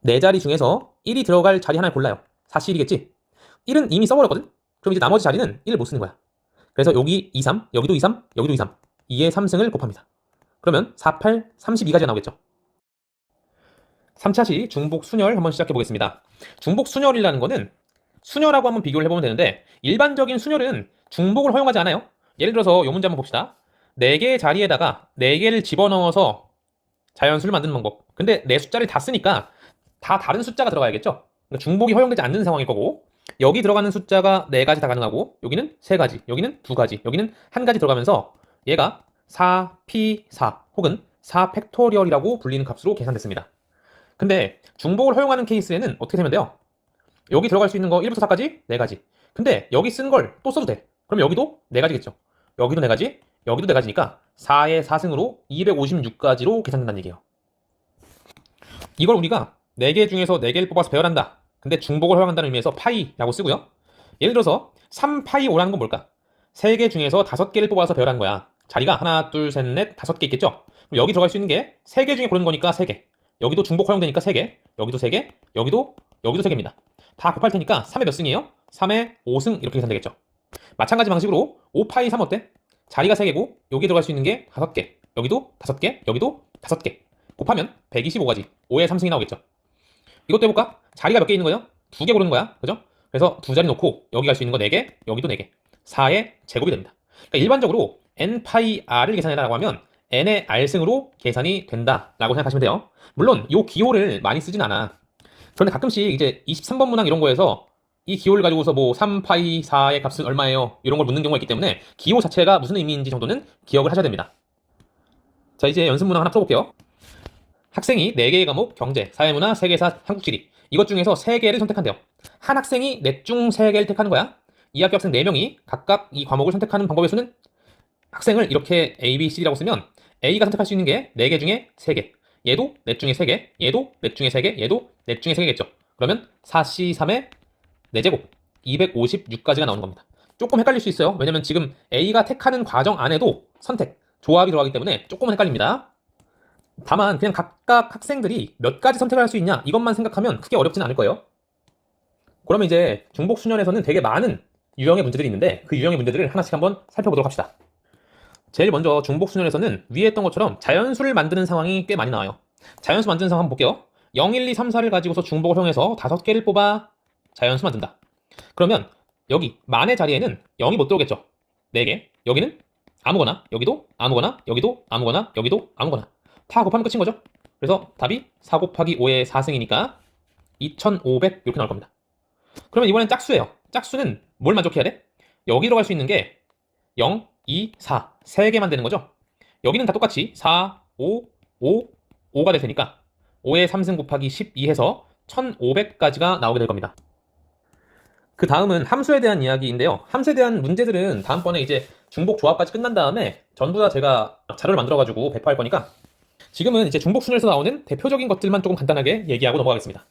네 자리 중에서 1이 들어갈 자리 하나를 골라요. 4C1이겠지? 1은 이미 써버렸거든? 그럼 이제 나머지 자리는 1을 못 쓰는 거야. 그래서 여기 2, 3, 여기도 2, 3, 여기도 2, 3. 2에 3승을 곱합니다. 그러면 4, 8, 32가지가 나오겠죠. 3차시 중복 순열 한번 시작해 보겠습니다. 중복 순열이라는 거는 순열하고 한번 비교를 해보면 되는데, 일반적인 순열은 중복을 허용하지 않아요. 예를 들어서 이 문제 한번 봅시다. 4개의 자리에다가 4개를 집어넣어서 자연수를 만드는 방법. 근데 내 숫자를 다 쓰니까 다 다른 숫자가 들어가야겠죠. 그러니까 중복이 허용되지 않는 상황일 거고, 여기 들어가는 숫자가 4가지 다 가능하고, 여기는 3가지, 여기는 2가지, 여기는 1가지 들어가면서 얘가 4p4 혹은 4팩토리얼이라고 불리는 값으로 계산됐습니다. 근데 중복을 허용하는 케이스에는 어떻게 되면 돼요? 여기 들어갈 수 있는 거 1부터 4까지 4가지. 근데 여기 쓴 걸 또 써도 돼. 그럼 여기도 4가지겠죠. 여기도 4가지, 여기도 4가지니까 4의 4승으로 256가지로 계산된다는 얘기예요. 이걸 우리가 4개 중에서 4개를 뽑아서 배열한다. 근데 중복을 허용한다는 의미에서 파이라고 쓰고요. 예를 들어서 3파이 5라는 건 뭘까? 3개 중에서 5개를 뽑아서 배열한 거야. 자리가 하나, 둘, 셋, 넷, 5개 있겠죠? 그럼 여기 들어갈 수 있는 게 3개 중에 고르는 거니까 3개. 여기도 중복 허용되니까 3개. 여기도 3개. 여기도 3개입니다. 다 곱할 테니까 3의 몇 승이에요? 3의 5승 이렇게 계산되겠죠. 마찬가지 방식으로 5파이 3 어때? 자리가 3개고 여기 들어갈 수 있는 게 5개. 여기도 5개. 여기도 5개. 곱하면 125가지. 5의 3승이 나오겠죠. 이것도 해볼까? 자리가 몇 개 있는 거예요? 2개 고르는 거야. 그죠? 그래서 두 자리 놓고 여기 갈 수 있는 거 4개, 여기도 4개. 4의 제곱이 됩니다. 그러니까 일반적으로 n 파이 r을 계산해라고 하면 n의 r승으로 계산이 된다라고 생각하시면 돼요. 물론 이 기호를 많이 쓰진 않아. 그런데 가끔씩 이제 23번 문항 이런 거에서 이 기호를 가지고서 뭐 3파이 4의 값은 얼마예요? 이런 걸 묻는 경우가 있기 때문에 기호 자체가 무슨 의미인지 정도는 기억을 하셔야 됩니다. 자, 이제 연습 문항 하나 풀어볼게요. 학생이 4개의 과목 경제, 사회문화, 세계사, 한국지리 이것 중에서 3개를 선택한대요. 한 학생이 넷 중 3개를 택하는 거야. 이 학교 학생 4명이 각각 이 과목을 선택하는 방법의 수는 학생을 이렇게 A, B, C라고 쓰면 A가 선택할 수 있는 게 4개 중에 3개. 얘도 넷 중에 3개, 얘도 넷 중에 3개, 얘도 넷 중에 3개겠죠. 그러면 4C3의 4제곱 256가지가 나오는 겁니다. 조금 헷갈릴 수 있어요. 왜냐면 지금 A가 택하는 과정 안에도 선택, 조합이 들어가기 때문에 조금은 헷갈립니다. 다만 그냥 각각 학생들이 몇 가지 선택을 할 수 있냐 이것만 생각하면 크게 어렵진 않을 거예요. 그러면 이제 중복 순열에서는 되게 많은 유형의 문제들이 있는데 그 유형의 문제들을 하나씩 한번 살펴보도록 합시다. 제일 먼저 중복 순열에서는 위에 했던 것처럼 자연수를 만드는 상황이 꽤 많이 나와요. 자연수 만드는 상황 한번 볼게요. 0, 1, 2, 3, 4를 가지고서 중복을 활용해서 5개를 뽑아 자연수 만든다. 그러면 여기 만의 자리에는 0이 못 들어오겠죠. 4개. 여기는 아무거나, 여기도 아무거나, 여기도 아무거나, 여기도 아무거나. 다 곱하면 끝인 거죠. 그래서 답이 4 곱하기 5의 4승이니까 2500 이렇게 나올 겁니다. 그러면 이번엔 짝수예요. 짝수는 뭘 만족해야 돼? 여기 들어갈 수 있는 게 0, 2, 4 3개만 되는 거죠. 여기는 다 똑같이 4, 5, 5, 5가 될 테니까 5의 3승 곱하기 12 해서 1500까지가 나오게 될 겁니다. 그 다음은 함수에 대한 이야기인데요. 함수에 대한 문제들은 다음번에 이제 중복 조합까지 끝난 다음에 전부 다 제가 자료를 만들어가지고 배포할 거니까 지금은 이제 중복 순열에서 나오는 대표적인 것들만 조금 간단하게 얘기하고 넘어가겠습니다.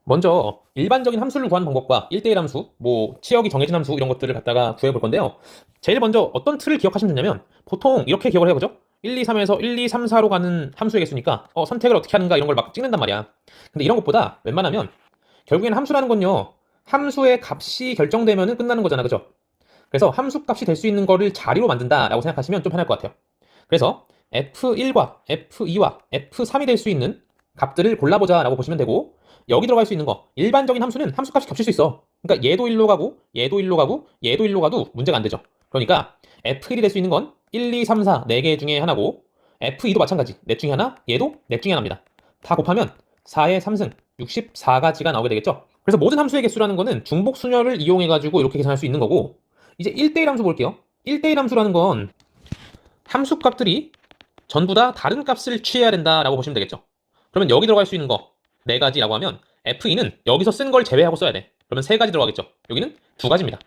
먼저 일반적인 함수를 구하는 방법과 1대1 함수, 뭐 치역이 정해진 함수 이런 것들을 갖다가 구해볼 건데요. 제일 먼저 어떤 틀을 기억하시면 되냐면 보통 이렇게 기억을 해보죠. 1, 2, 3에서 1, 2, 3, 4로 가는 함수의 개수니까 선택을 어떻게 하는가 이런 걸 막 찍는단 말이야. 근데 이런 것보다 웬만하면 결국에는 함수라는 건요. 함수의 값이 결정되면 끝나는 거잖아. 그죠? 그래서 함수 값이 될 수 있는 거를 자리로 만든다라고 생각하시면 좀 편할 것 같아요. 그래서 F1과 F2와 F3이 될 수 있는 값들을 골라보자 라고 보시면 되고 여기 들어갈 수 있는 거 일반적인 함수는 함수값이 겹칠 수 있어. 그러니까 얘도 1로 가고 얘도 1로 가고 얘도 1로 가도 문제가 안 되죠. 그러니까 F1이 될 수 있는 건 1, 2, 3, 4 4개 중에 하나고 F2도 마찬가지 넷 중에 하나 얘도 넷 중에 하나입니다. 다 곱하면 4의 3승 64가지가 나오게 되겠죠. 그래서 모든 함수의 개수라는 거는 중복 순열을 이용해가지고 이렇게 계산할 수 있는 거고 이제 1대1 함수 볼게요. 1대1 함수라는 건 함수 값들이 전부 다 다른 값을 취해야 된다라고 보시면 되겠죠. 그러면 여기 들어갈 수 있는 거 4가지라고 하면 F2는 여기서 쓴 걸 제외하고 써야 돼. 그러면 3가지 들어가겠죠. 여기는 2가지입니다.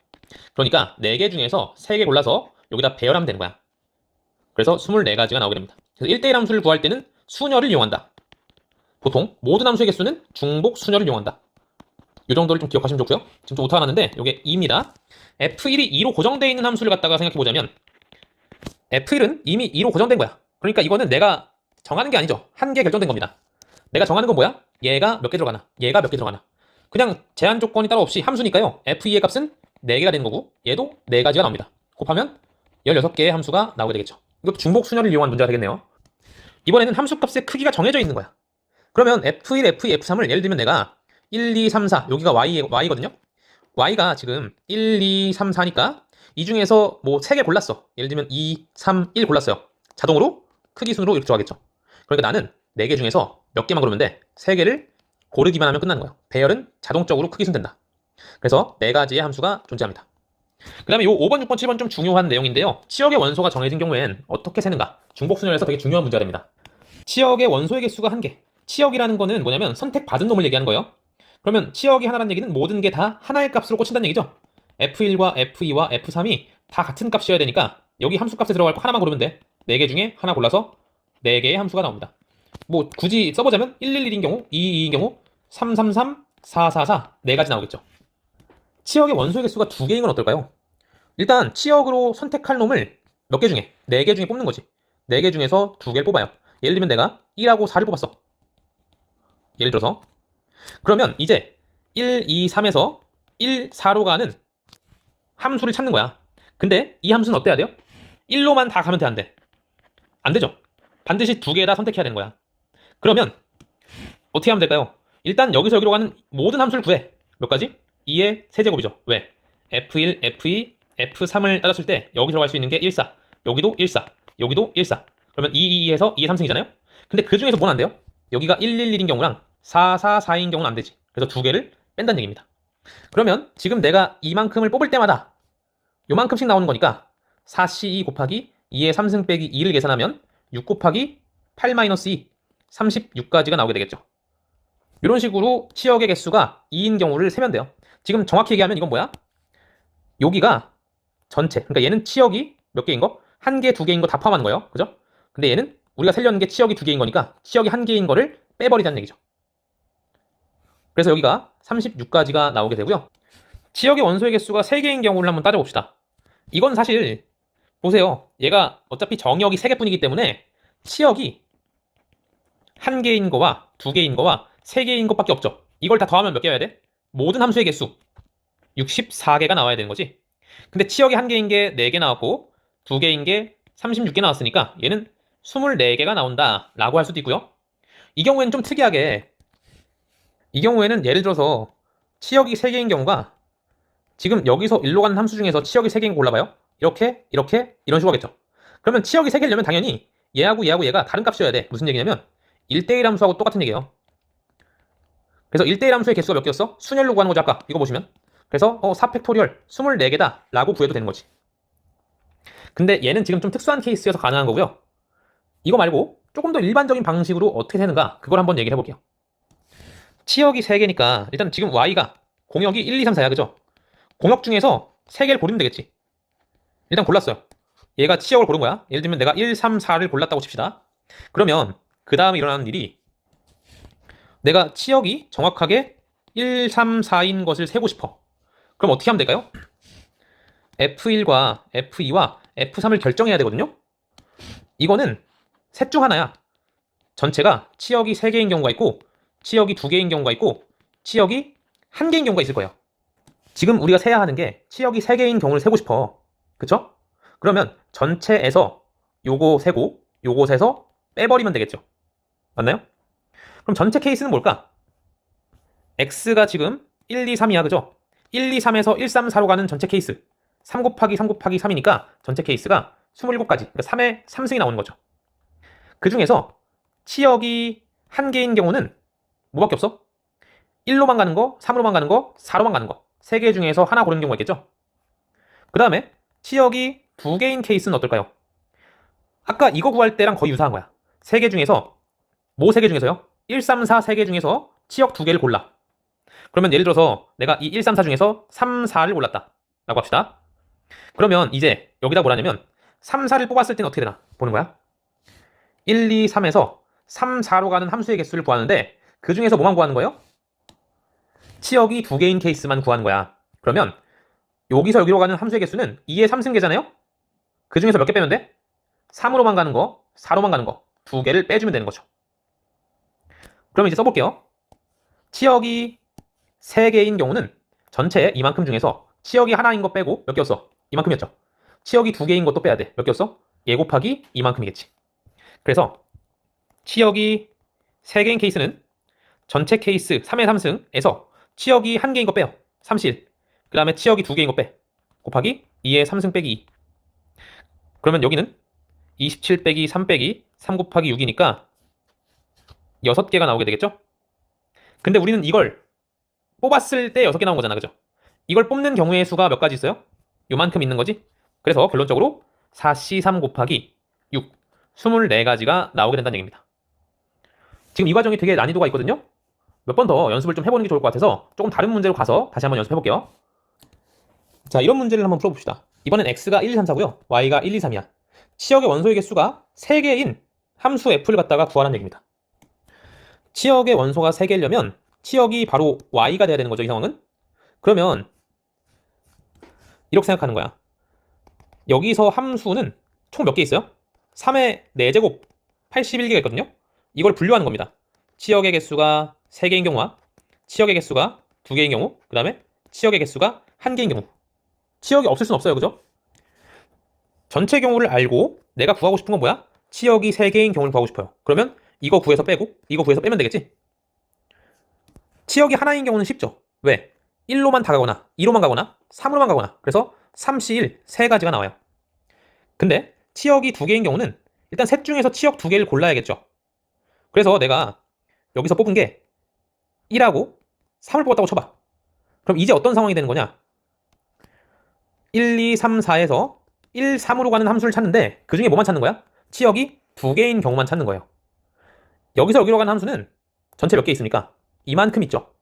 그러니까 4개 중에서 3개 골라서 여기다 배열하면 되는 거야. 그래서 24가지가 나오게 됩니다. 그래서 1대1 함수를 구할 때는 순열을 이용한다. 보통 모든 함수의 개수는 중복 순열을 이용한다. 이 정도를 좀 기억하시면 좋고요. 지금 좀 오타가 났는데 이게 2입니다. F1이 2로 고정되어 있는 함수를 갖다가 생각해보자면 F1은 이미 2로 고정된 거야. 그러니까 이거는 내가 정하는 게 아니죠. 한 개 결정된 겁니다. 내가 정하는 건 뭐야? 얘가 몇 개 들어가나, 얘가 몇 개 들어가나. 그냥 제한 조건이 따로 없이 함수니까요. f2의 값은 4개가 되는 거고 얘도 4가지가 나옵니다. 곱하면 16개의 함수가 나오게 되겠죠. 이것도 중복 순열을 이용한 문제가 되겠네요. 이번에는 함수 값의 크기가 정해져 있는 거야. 그러면 f1, f2, f3을 예를 들면 내가 1, 2, 3, 4 여기가 y거든요. y가 지금 1, 2, 3, 4니까 이 중에서 뭐 3개 골랐어. 예를 들면 2, 3, 1 골랐어요. 자동으로 크기 순으로 이렇게 좋아하겠죠. 그러니까 나는 4개 중에서 몇 개만 고르면 돼. 3개를 고르기만 하면 끝나는 거예요. 배열은 자동적으로 크기 순된다. 그래서 4가지의 함수가 존재합니다. 그 다음에 요 5번, 6번, 7번 좀 중요한 내용인데요. 치역의 원소가 정해진 경우엔 어떻게 세는가? 중복순열에서 되게 중요한 문제가 됩니다. 치역의 원소의 개수가 1개. 치역이라는 거는 뭐냐면 선택받은 놈을 얘기하는 거예요. 그러면 치역이 하나라는 얘기는 모든 게 다 하나의 값으로 꽂힌다는 얘기죠. F1과 F2와 F3이 다 같은 값이어야 되니까 여기 함수 값에 들어갈 거 하나만 고르면 돼. 4개 중에 하나 골라서 4개의 함수가 나옵니다. 뭐 굳이 써보자면 111인 경우, 222인 경우, 333, 444 4가지 나오겠죠. 치역의 원소의 개수가 2개인 건 어떨까요? 일단 치역으로 선택할 놈을 몇 개 중에 4개 중에 뽑는 거지. 4개 중에서 2개를 뽑아요. 예를 들면 내가 1하고 4를 뽑았어. 예를 들어서 그러면 이제 1, 2, 3에서 1, 4로 가는 함수를 찾는 거야. 근데 이 함수는 어때야 돼요? 1로만 다 가면 돼, 안 돼? 안 되죠. 반드시 2개 다 선택해야 되는 거야. 그러면 어떻게 하면 될까요? 일단 여기서 여기로 가는 모든 함수를 구해. 몇 가지? 2의 세제곱이죠. 왜? F1, F2, F3을 따졌을 때 여기 들어갈 수 있는 게 1, 4, 여기도 1, 4, 여기도 1, 4. 그러면 2, 2에서 2의 3승이잖아요? 근데 그 중에서 뭔 안 돼요? 여기가 1, 1, 1인 경우랑 4, 4, 4인 경우는 안 되지. 그래서 2개를 뺀다는 얘기입니다. 그러면 지금 내가 이만큼을 뽑을 때마다 요만큼씩 나오는 거니까 4C2 곱하기 2의 3승 빼기 2를 계산하면 6 곱하기 8-2, 36가지가 나오게 되겠죠. 이런 식으로 치역의 개수가 2인 경우를 세면 돼요. 지금 정확히 얘기하면 이건 뭐야? 여기가 전체, 그러니까 얘는 치역이 몇 개인 거? 1개, 2개인 거 다 포함하는 거예요. 그죠? 근데 얘는 우리가 세려는 게 치역이 2개인 거니까 치역이 1개인 거를 빼버리자는 얘기죠. 그래서 여기가 36가지가 나오게 되고요. 치역의 원소의 개수가 3개인 경우를 한번 따져봅시다. 이건 사실 보세요. 얘가 어차피 정역이 3개뿐이기 때문에 치역이 1개인 거와 2개인 거와 3개인 것밖에 없죠. 이걸 다 더하면 몇 개여야 돼? 모든 함수의 개수 64개가 나와야 되는 거지. 근데 치역이 1개인 게 4개 나왔고 2개인 게 36개 나왔으니까 얘는 24개가 나온다 라고 할 수도 있고요. 이 경우에는 좀 특이하게 이 경우에는 예를 들어서 치역이 3개인 경우가 지금 여기서 1로 가는 함수 중에서 치역이 3개인 거 골라봐요. 이렇게 이렇게 이런 식으로 하겠죠. 그러면 치역이 3개려면 당연히 얘하고 얘하고 얘가 다른 값이어야 돼. 무슨 얘기냐면 1대1 함수하고 똑같은 얘기예요. 그래서 1대1 함수의 개수가 몇 개였어? 순열로 구하는 거죠. 아까 이거 보시면. 그래서 4팩토리얼 24개다 라고 구해도 되는 거지. 근데 얘는 지금 좀 특수한 케이스여서 가능한 거고요. 이거 말고 조금 더 일반적인 방식으로 어떻게 되는가 그걸 한번 얘기를 해볼게요. 치역이 3개니까 일단 지금 y가 공역이 1, 2, 3, 4야. 그죠? 공역 중에서 3개를 고르면 되겠지. 일단 골랐어요. 얘가 치역을 고른 거야. 예를 들면 내가 1, 3, 4를 골랐다고 칩시다. 그러면 그 다음에 일어나는 일이 내가 치역이 정확하게 1, 3, 4인 것을 세고 싶어. 그럼 어떻게 하면 될까요? F1과 F2와 F3을 결정해야 되거든요. 이거는 셋 중 하나야. 전체가 치역이 3개인 경우가 있고 치역이 2개인 경우가 있고 치역이 1개인 경우가 있을 거예요. 지금 우리가 세야 하는 게 치역이 3개인 경우를 세고 싶어. 그쵸? 그러면 전체에서 요거 세고 요거 세서 빼버리면 되겠죠. 맞나요? 그럼 전체 케이스는 뭘까? X가 지금 1, 2, 3이야. 그죠? 1, 2, 3에서 1, 3, 4로 가는 전체 케이스 3 곱하기 3 곱하기 3이니까 전체 케이스가 27가지. 그러니까 3의 3승이 나오는 거죠. 그 중에서 치역이 1개인 경우는 뭐밖에 없어? 1로만 가는 거, 3으로만 가는 거, 4로만 가는 거. 3개 중에서 하나 고르는 경우가 있겠죠? 그 다음에 치역이 2개인 케이스는 어떨까요? 아까 이거 구할 때랑 거의 유사한 거야. 3개 중에서 뭐 3개 중에서요? 1, 3, 4 3개 중에서 치역 2개를 골라. 그러면 예를 들어서 내가 이 1, 3, 4 중에서 3, 4를 골랐다 라고 합시다. 그러면 이제 여기다 뭐라냐면 3, 4를 뽑았을 때는 어떻게 되나 보는 거야. 1, 2, 3에서 3, 4로 가는 함수의 개수를 구하는데 그 중에서 뭐만 구하는 거예요? 치역이 2개인 케이스만 구하는 거야. 그러면 여기서 여기로 가는 함수의 개수는 2의 3승계잖아요? 그 중에서 몇 개 빼면 돼? 3으로만 가는 거, 4로만 가는 거 2개를 빼주면 되는 거죠. 그럼 이제 써볼게요. 치역이 3개인 경우는 전체 이만큼 중에서 치역이 하나인 거 빼고 몇 개였어? 이만큼이었죠. 치역이 2개인 것도 빼야 돼. 몇 개였어? 얘 곱하기 이만큼이겠지. 그래서 치역이 3개인 케이스는 전체 케이스 3의 3승에서 치역이 1개인 거 빼요. 31. 그 다음에 치역이 2개인 거 빼. 곱하기 2의 3승 빼기 2. 그러면 여기는 27 빼기 3 빼기 3 곱하기 6이니까 6개가 나오게 되겠죠? 근데 우리는 이걸 뽑았을 때 6개 나온 거잖아. 그죠? 이걸 뽑는 경우의 수가 몇 가지 있어요? 요만큼 있는 거지? 그래서 결론적으로 4C3 곱하기 6, 24가지가 나오게 된다는 얘기입니다. 지금 이 과정이 되게 난이도가 있거든요? 몇 번 더 연습을 좀 해보는 게 좋을 것 같아서 조금 다른 문제로 가서 다시 한번 연습해 볼게요. 자, 이런 문제를 한번 풀어봅시다. 이번엔 x가 1, 2, 3, 4고요. y가 1, 2, 3이야. 치역의 원소의 개수가 3개인 함수 f를 갖다가 구하라는 얘기입니다. 치역의 원소가 3개려면 치역이 바로 y가 돼야 되는 거죠, 이 상황은. 그러면 이렇게 생각하는 거야. 여기서 함수는 총 몇 개 있어요? 3의 4제곱 81개가 있거든요. 이걸 분류하는 겁니다. 치역의 개수가 3개인 경우와 치역의 개수가 2개인 경우, 그 다음에 치역의 개수가 1개인 경우. 치역이 없을 순 없어요. 그죠? 전체 경우를 알고 내가 구하고 싶은 건 뭐야? 치역이 3개인 경우를 구하고 싶어요. 그러면 이거 구해서 빼고 이거 구해서 빼면 되겠지? 치역이 하나인 경우는 쉽죠. 왜? 1로만 다 가거나 2로만 가거나 3으로만 가거나. 그래서 3C1 3가지가 나와요. 근데 치역이 2개인 경우는 일단 셋 중에서 치역 2개를 골라야겠죠. 그래서 내가 여기서 뽑은 게 1하고 3을 뽑았다고 쳐봐. 그럼 이제 어떤 상황이 되는 거냐? 1, 2, 3, 4에서 1, 3으로 가는 함수를 찾는데 그 중에 뭐만 찾는 거야? 치역이 2개인 경우만 찾는 거예요. 여기서 여기로 가는 함수는 전체 몇 개 있습니까? 이만큼 있죠.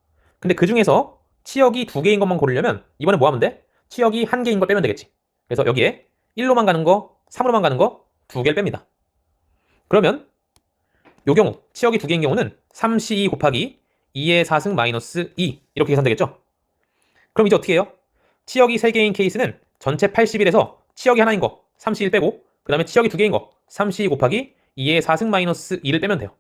근데 그 중에서 치역이 2개인 것만 고르려면 이번에 뭐 하면 돼? 치역이 1개인 걸 빼면 되겠지. 그래서 여기에 1로만 가는 거, 3으로만 가는 거 2개를 뺍니다. 그러면 요 경우 치역이 2개인 경우는 3C2 곱하기 2의 4승 마이너스 2 이렇게 계산되겠죠? 그럼 이제 어떻게 해요? 치역이 3개인 케이스는 전체 81에서 치역이 하나인 거 3C1 빼고 그 다음에 치역이 2개인 거 3C2 곱하기 2의 4승 마이너스 2를 빼면 돼요.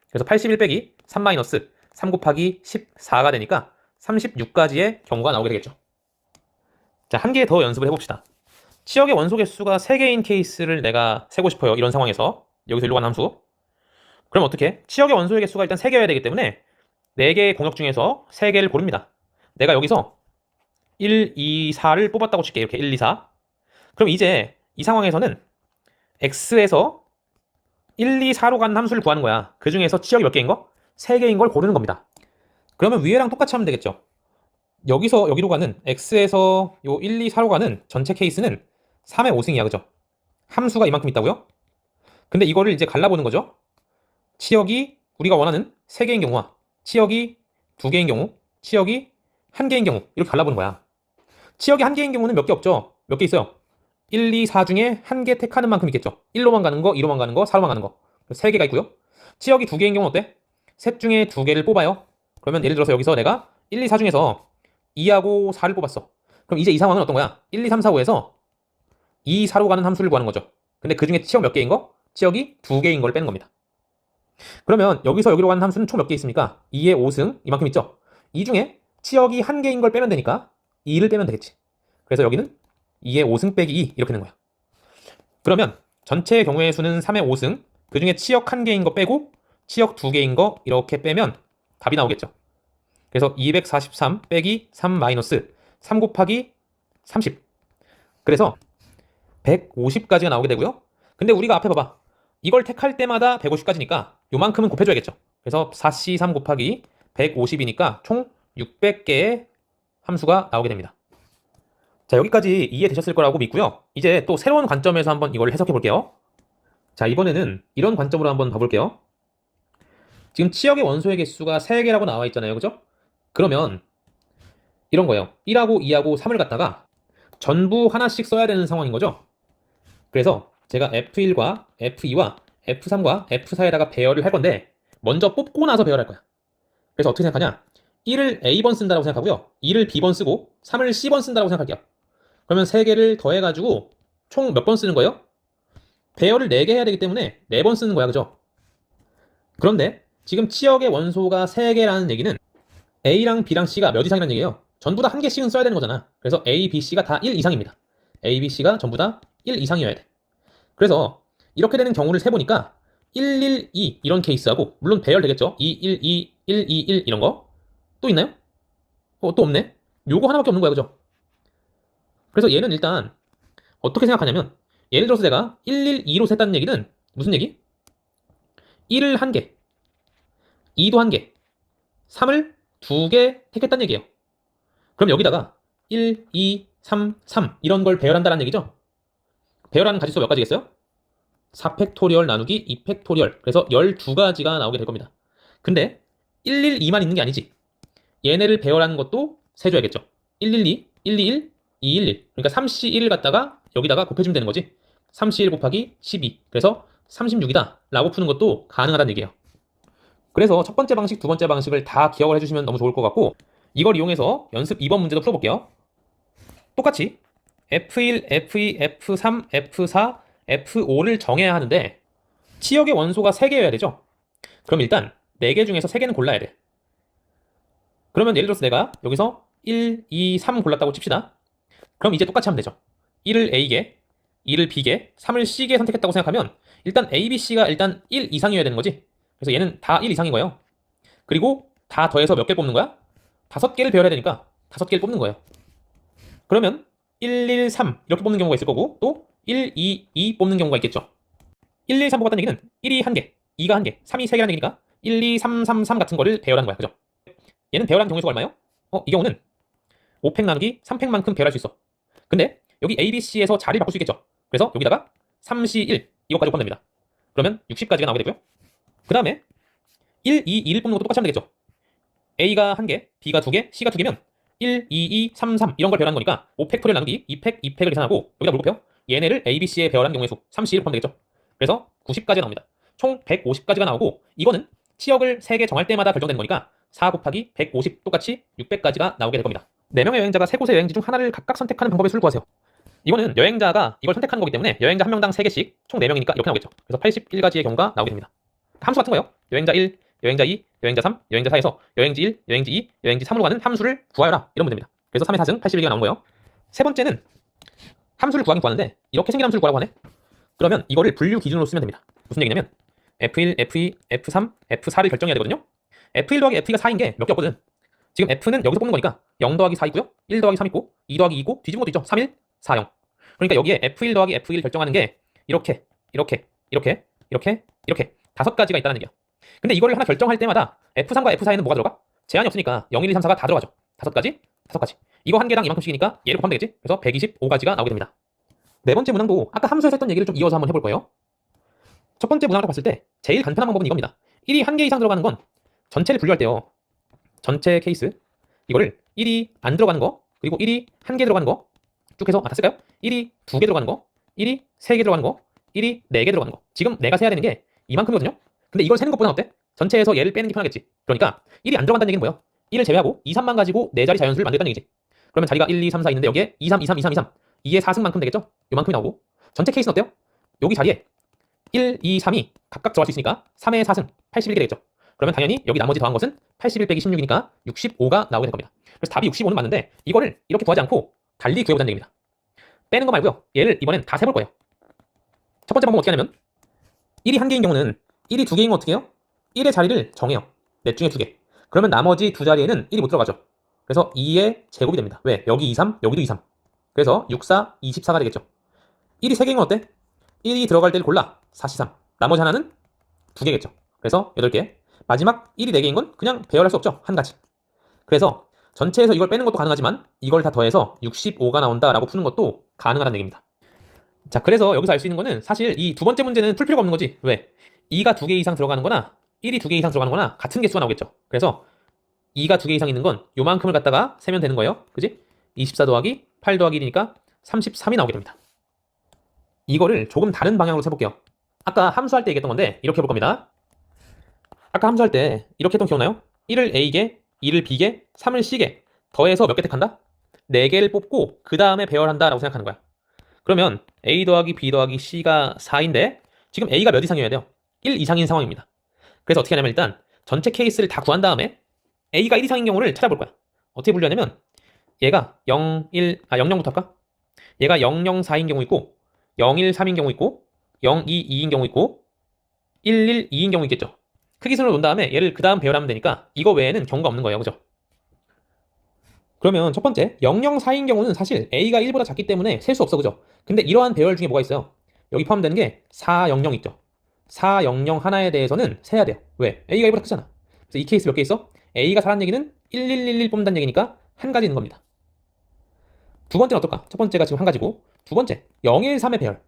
그래서 81 빼기 3 마이너스 3 곱하기 14가 되니까 36가지의 경우가 나오게 되겠죠. 자, 한 개 더 연습을 해봅시다. 치역의 원소 개수가 3개인 케이스를 내가 세고 싶어요. 이런 상황에서 여기서 일로 가는 함수. 그럼 어떻게? 치역의 원소의 개수가 일단 3개여야 되기 때문에 4개의 공역 중에서 3개를 고릅니다. 내가 여기서 1, 2, 4를 뽑았다고 칠게. 이렇게 1, 2, 4. 그럼 이제 이 상황에서는 x에서 1, 2, 4로 가는 함수를 구하는 거야. 그 중에서 치역이 몇 개인 거? 3개인 걸 고르는 겁니다. 그러면 위에랑 똑같이 하면 되겠죠. 여기서 여기로 가는 x에서 요 1, 2, 4로 가는 전체 케이스는 3의 5승이야. 그죠? 함수가 이만큼 있다고요? 근데 이거를 이제 갈라보는 거죠. 치역이 우리가 원하는 3개인 경우와 치역이 2개인 경우, 치역이 1개인 경우 이렇게 갈라보는 거야. 치역이 1개인 경우는 몇 개 없죠? 몇 개 있어요? 1, 2, 4 중에 1개 택하는 만큼 있겠죠. 1로만 가는 거, 2로만 가는 거, 4로만 가는 거. 3개가 있고요. 치역이 2개인 경우 어때? 셋 중에 2개를 뽑아요. 그러면 예를 들어서 여기서 내가 1, 2, 4 중에서 2하고 4를 뽑았어. 그럼 이제 이 상황은 어떤 거야? 1, 2, 3, 4, 5에서 2, 4로 가는 함수를 구하는 거죠. 근데 그 중에 치역 몇 개인 거? 치역이 2개인 걸 빼는 겁니다. 그러면 여기서 여기로 가는 함수는 총 몇 개 있습니까? 2의 5승 이만큼 있죠? 이 중에 치역이 1개인 걸 빼면 되니까 2를 빼면 되겠지. 그래서 여기는 2의 5승 빼기 2 이렇게 되는 거야. 그러면 전체의 경우의 수는 3의 5승, 그 중에 치역 1개인 거 빼고 치역 2개인 거 이렇게 빼면 답이 나오겠죠. 그래서 243 빼기 3 마이너스 3 곱하기 30. 그래서 150까지가 나오게 되고요. 근데 우리가 앞에 봐봐. 이걸 택할 때마다 150까지니까 요만큼은 곱해줘야겠죠. 그래서 4C3 곱하기 150이니까 총 600개의 함수가 나오게 됩니다. 자, 여기까지 이해되셨을 거라고 믿고요. 이제 또 새로운 관점에서 한번 이걸 해석해 볼게요. 자, 이번에는 이런 관점으로 한번 봐볼게요. 지금 치역의 원소의 개수가 3개라고 나와 있잖아요. 그죠? 그러면 이런 거예요. 1하고 2하고 3을 갖다가 전부 하나씩 써야 되는 상황인 거죠. 그래서 제가 F1과 F2와 F3과 F4에다가 배열을 할 건데 먼저 뽑고 나서 배열할 거야. 그래서 어떻게 생각하냐? 1을 A번 쓴다고 생각하고요. 2를 B번 쓰고 3을 C번 쓴다고 생각할게요. 그러면 3개를 더해가지고 총 몇 번 쓰는 거예요? 배열을 4개 해야 되기 때문에 4번 쓰는 거야. 그죠? 그런데 지금 치역의 원소가 3개라는 얘기는 A랑 B랑 C가 몇 이상이라는 얘기예요. 전부 다 한 개씩은 써야 되는 거잖아. 그래서 A, B, C가 다 1 이상입니다. A, B, C가 전부 다 1 이상이어야 돼. 그래서 이렇게 되는 경우를 세보니까 1, 1, 2 이런 케이스하고 물론 배열되겠죠. 2, 1, 2, 1, 2, 1 이런 거. 또 있나요? 또 없네. 요거 하나밖에 없는 거야, 그죠? 그래서 얘는 일단 어떻게 생각하냐면 예를 들어서 내가 1, 1, 2로 셌다는 얘기는 무슨 얘기? 1을 1개, 2도 1개, 3을 2개 택했다는 얘기예요. 그럼 여기다가 1, 2, 3, 3 이런 걸 배열한다는 얘기죠? 배열하는 가지수 몇 가지겠어요? 4팩토리얼 나누기 2팩토리얼. 그래서 12가지가 나오게 될 겁니다. 근데 1, 1, 2만 있는 게 아니지. 얘네를 배열하는 것도 세줘야겠죠. 1, 1, 2, 1, 2, 1, 2, 1, 1. 그러니까 3C 1을 갖다가 여기다가 곱해주면 되는 거지. 3C 1 곱하기 12. 그래서 36이다 라고 푸는 것도 가능하다는 얘기예요. 그래서 첫 번째 방식, 두 번째 방식을 다 기억을 해주시면 너무 좋을 것 같고 이걸 이용해서 연습 2번 문제도 풀어볼게요. 똑같이 F1, F2, F3, F4, F5를 정해야 하는데 치역의 원소가 3개여야 되죠? 그럼 일단 4개 중에서 3개는 골라야 돼. 그러면 예를 들어서 내가 여기서 1, 2, 3 골랐다고 칩시다. 그럼 이제 똑같이 하면 되죠. 1을 A개, 2를 B개, 3을 C개 선택했다고 생각하면 일단 A, B, C가 일단 1 이상이어야 되는 거지. 그래서 얘는 다 1 이상인 거예요. 그리고 다 더해서 몇 개 뽑는 거야? 5개를 배열해야 되니까 5개를 뽑는 거예요. 그러면 1, 1, 3 이렇게 뽑는 경우가 있을 거고 또 1, 2, 2 뽑는 경우가 있겠죠. 1, 1, 3 뽑았다는 얘기는 1이 1개, 2가 1개, 3이 3개라는 얘기니까 1, 2, 3, 3, 3 같은 거를 배열하는 거야. 그죠? 얘는 배열한 경우의 수가 얼마예요? 이 경우는 5팩 나누기 3팩만큼 배열할 수 있어. 근데 여기 A, B, C에서 자리를 바꿀 수 있겠죠. 그래서 여기다가 3C 1 이것까지 곱하면 됩니다. 그러면 60까지가 나오게 되고요. 그 다음에 1, 2, 2를 뽑는 것도 똑같이 하면 되겠죠. A가 1개, B가 2개, C가 2개면 1, 2, 2, 3, 3 이런 걸 배열하는 거니까 5팩토리얼 나누기 2팩, 2팩을 계산하고 여기다 뭘 곱해요? 얘네를 A, B, C에 배열한 경우의 수 3C를 곱하면 되겠죠. 그래서 90까지 나옵니다. 총 150까지가 나오고 이거는 치역을 3개 정할 때마다 결정되는 거니까 4 곱하기 150 똑같이 600까지가 나오게 될 겁니다. 4명의 여행자가 3곳의 여행지 중 하나를 각각 선택하는 방법의 수를 구하세요. 이거는 여행자가 이걸 선택하는 거기 때문에 여행자 한 명당 3개씩 총 4명이니까 이렇게 나오겠죠. 그래서 81가지의 경우가 나오게 됩니다. 함수 같은 거예요. 여행자 1, 여행자 2, 여행자 3, 여행자 4에서 여행지 1, 여행지 2, 여행지 3으로 가는 함수를 구하여라 이런 문제입니다. 그래서 3의 4승 81개가 나온 거예요. 세 번째는 함수를 구하긴 구하는데 이렇게 생긴 함수를 구하라고 하네. 그러면 이거를 분류 기준으로 쓰면 됩니다. 무슨 얘기냐면 F1, F2, F3, F4를 결정해야 되거든요. F1 더하기 F2가 4인 게 몇 개 없거든. 지금 F는 여기서 뽑는 거니까 0 더하기 4 있고요. 1 더하기 3 있고 2 더하기 2 있고 뒤집은 것도 있죠. 3, 1, 4, 0. 그러니까 여기에 F1 더하기 F1을 결정하는 게 이렇게 이렇게 이렇게 이렇게 이렇게 5가지가 있다는 얘기야. 근데 이거를 하나 결정할 때마다 F3과 F4에는 뭐가 들어가? 제한이 없으니까 0, 1, 2, 3, 4가 다 들어가죠. 5가지? 5가지. 이거 한 개당 이만큼씩이니까 얘를 곱하면 되겠지? 그래서 125가지가 나오게 됩니다. 네 번째 문항도 아까 함수에서 했던 얘기를 좀 이어서 한번 해볼 거예요. 첫 번째 문항을 봤을 때 제일 간편한 방법은 이겁니다. 1이 한 개 이상 들어가는 건 전체를 분류할 때요. 전체 케이스 이거를 1이 안 들어가는 거 그리고 1이 한 개 들어가는 거 쭉 해서 다 쓸까요? 1이 2개 들어가는 거 1이 3개 들어가는 거 1이 4개 들어가는 거 지금 내가 세야 되는 게 이만큼이거든요. 근데 이걸 세는 것보다는 어때? 전체에서 얘를 빼는 게 편하겠지. 그러니까 1이 안 들어간다는 얘기는 뭐예요? 1을 제외하고 2, 3만 가지고 4자리 자연수를 만들었다는 얘기지. 그러면 자리가 1, 2, 3, 4 있는데 여기에 2, 3, 2, 3, 2, 3, 2, 3 2의 4승만큼 되겠죠? 요만큼이 나오고 전체 케이스는 어때요? 여기 자리에 1, 2, 3이 각각 들어갈 수 있으니까 3의 4승 81개 되겠죠. 그러면 당연히 여기 나머지 더한 것은 81 빼기 16이니까 65가 나오게 될 겁니다. 그래서 답이 65는 맞는데 이거를 이렇게 구하지 않고 달리 구해보자는 얘기입니다. 빼는 거 말고요. 얘를 이번엔 다 세볼 거예요. 첫 번째 방법은 어떻게 하냐면 1이 한 개인 경우는 1이 두 개인 건 어떻게 해요? 1의 자리를 정해요. 넷 중에 두 개. 그러면 나머지 두 자리에는 1이 못 들어가죠. 그래서 2의 제곱이 됩니다. 왜? 여기 2, 3, 여기도 2, 3. 그래서 6, 4, 24가 되겠죠. 1이 세 개인 건 어때? 1이 들어갈 때를 골라. 4, 3. 나머지 하나는 두 개겠죠. 그래서 8개. 마지막 1이 4개인 건 그냥 배열할 수 없죠. 한 가지. 그래서 전체에서 이걸 빼는 것도 가능하지만 이걸 다 더해서 65가 나온다라고 푸는 것도 가능하다는 얘기입니다. 자, 그래서 여기서 알 수 있는 거는 사실 이 두 번째 문제는 풀 필요가 없는 거지. 왜? 2가 2개 이상 들어가는 거나 1이 2개 이상 들어가는 거나 같은 개수가 나오겠죠. 그래서 2가 2개 이상 있는 건 요만큼을 갖다가 세면 되는 거예요. 그지? 24 더하기 8 더하기 1이니까 33이 나오게 됩니다. 이거를 조금 다른 방향으로 세볼게요. 아까 함수할 때 얘기했던 건데 이렇게 해볼 겁니다. 아까 함수할 때 이렇게 했던 기억나요? 1을 A개, 2를 B개, 3을 C개 더해서 몇 개 택한다? 4개를 뽑고 그 다음에 배열한다 라고 생각하는 거야. 그러면 A 더하기 B 더하기 C가 4인데 지금 A가 몇 이상이어야 돼요? 1 이상인 상황입니다. 그래서 어떻게 하냐면 일단 전체 케이스를 다 구한 다음에 A가 1 이상인 경우를 찾아볼 거야. 어떻게 분류하냐면 얘가 00부터 할까? 얘가 004인 경우 있고 013인 경우 있고 022인 경우 있고 112인 경우 있겠죠. 크기 순으로 놓은 다음에 얘를 그 다음 배열하면 되니까 이거 외에는 경우가 없는 거예요. 그죠? 그러면 첫 번째 004인 경우는 사실 A가 1보다 작기 때문에 셀 수 없어. 그죠? 근데 이러한 배열 중에 뭐가 있어요? 여기 포함되는 게 400 있죠. 400 하나에 대해서는 세야 돼요. 왜? A가 1보다 크잖아. 그래서 이 케이스 몇 개 있어? A가 4라는 얘기는 1111 뽑는다는 얘기니까 한 가지 있는 겁니다. 두 번째는 어떨까? 첫 번째가 지금 한 가지고 두 번째 013의 배열.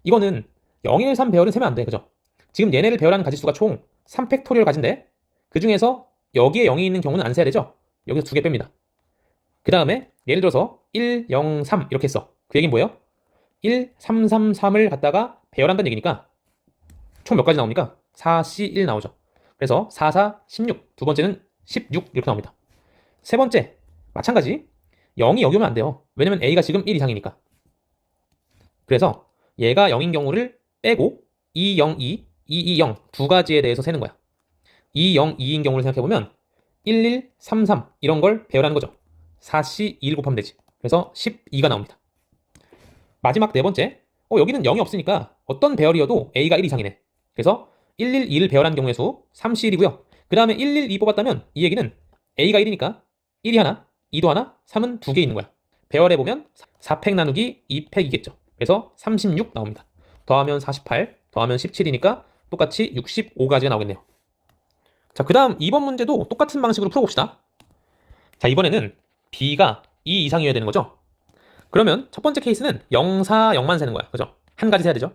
이거는 013 배열은 세면 안 돼. 그죠? 지금 얘네를 배열하는 가지수가 총 3팩토리얼 가진데 그 중에서 여기에 0이 있는 경우는 안 세야 되죠? 여기서 두 개 뺍니다. 그 다음에 예를 들어서 1, 0, 3 이렇게 했어. 그 얘기는 뭐예요? 1, 3, 3, 3을 갖다가 배열한다는 얘기니까 총 몇 가지 나옵니까? 4, C, 1 나오죠. 그래서 4, 4, 16. 두 번째는 16 이렇게 나옵니다. 세 번째 마찬가지 0이 여기 오면 안 돼요. 왜냐면 A가 지금 1 이상이니까. 그래서 얘가 0인 경우를 빼고 202, 220 두 가지에 대해서 세는 거야. 202인 경우를 생각해보면 11, 33 이런 걸 배열하는 거죠. 4C 2를 곱하면 되지. 그래서 12가 나옵니다. 마지막 네 번째 여기는 0이 없으니까 어떤 배열이어도 A가 1 이상이네. 그래서 112를 배열한 경우의 수 3C1이고요. 그 다음에 112 뽑았다면 이 얘기는 A가 1이니까 1이 하나, 2도 하나, 3은 두 개 있는 거야. 배열해보면 4팩 나누기 2팩이겠죠. 그래서 36 나옵니다. 더하면 48, 더하면 17이니까 똑같이 65가지가 나오겠네요. 자, 그 다음 2번 문제도 똑같은 방식으로 풀어봅시다. 자, 이번에는 B가 2 이상이어야 되는 거죠. 그러면 첫 번째 케이스는 0, 4, 0만 세는 거야. 그죠? 한 가지 세야 되죠.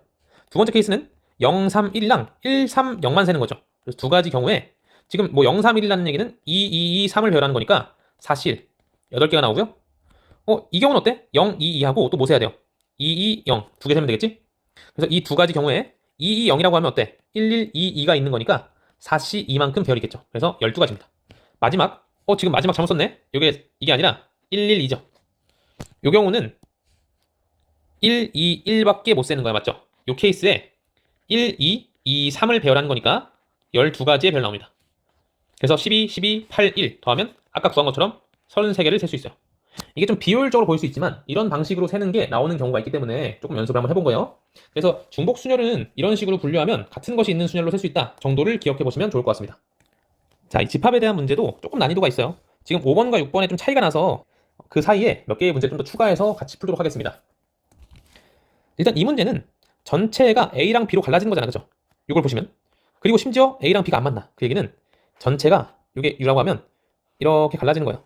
두 번째 케이스는 0, 3, 1이랑 1, 3, 0만 세는 거죠. 그래서 두 가지 경우에 지금 뭐 0, 3, 1이라는 얘기는 2, 2, 2, 3을 배열하는 거니까 4실 8개가 나오고요. 이 경우는 어때? 0, 2, 2하고 또 뭐 세야 돼요? 2, 2, 0 두 개 세면 되겠지? 그래서 이 두 가지 경우에 2, 2, 0이라고 하면 어때? 1, 1, 2, 2가 있는 거니까 4C 2만큼 배열이겠죠. 그래서 12가지입니다. 마지막 지금 마지막 잘못 썼네? 이게 아니라 1, 1, 2죠. 요 경우는 1, 2, 1밖에 못 세는 거야. 맞죠? 요 케이스에 1, 2, 2, 3을 배열하는 거니까 12가지의 배열 나옵니다. 그래서 12, 12, 8, 1 더하면 아까 구한 것처럼 33개를 셀 수 있어요. 이게 좀 비효율적으로 보일 수 있지만 이런 방식으로 세는 게 나오는 경우가 있기 때문에 조금 연습을 한번 해본 거예요. 그래서 중복 순열은 이런 식으로 분류하면 같은 것이 있는 순열로 셀 수 있다 정도를 기억해 보시면 좋을 것 같습니다. 자, 이 집합에 대한 문제도 조금 난이도가 있어요. 지금 5번과 6번에 좀 차이가 나서 그 사이에 몇 개의 문제를 좀 더 추가해서 같이 풀도록 하겠습니다. 일단 이 문제는 전체가 A랑 B로 갈라지는 거잖아. 그죠? 이걸 보시면. 그리고 심지어 A랑 B가 안 맞나. 그 얘기는 전체가 이게 U라고 하면 이렇게 갈라지는 거예요.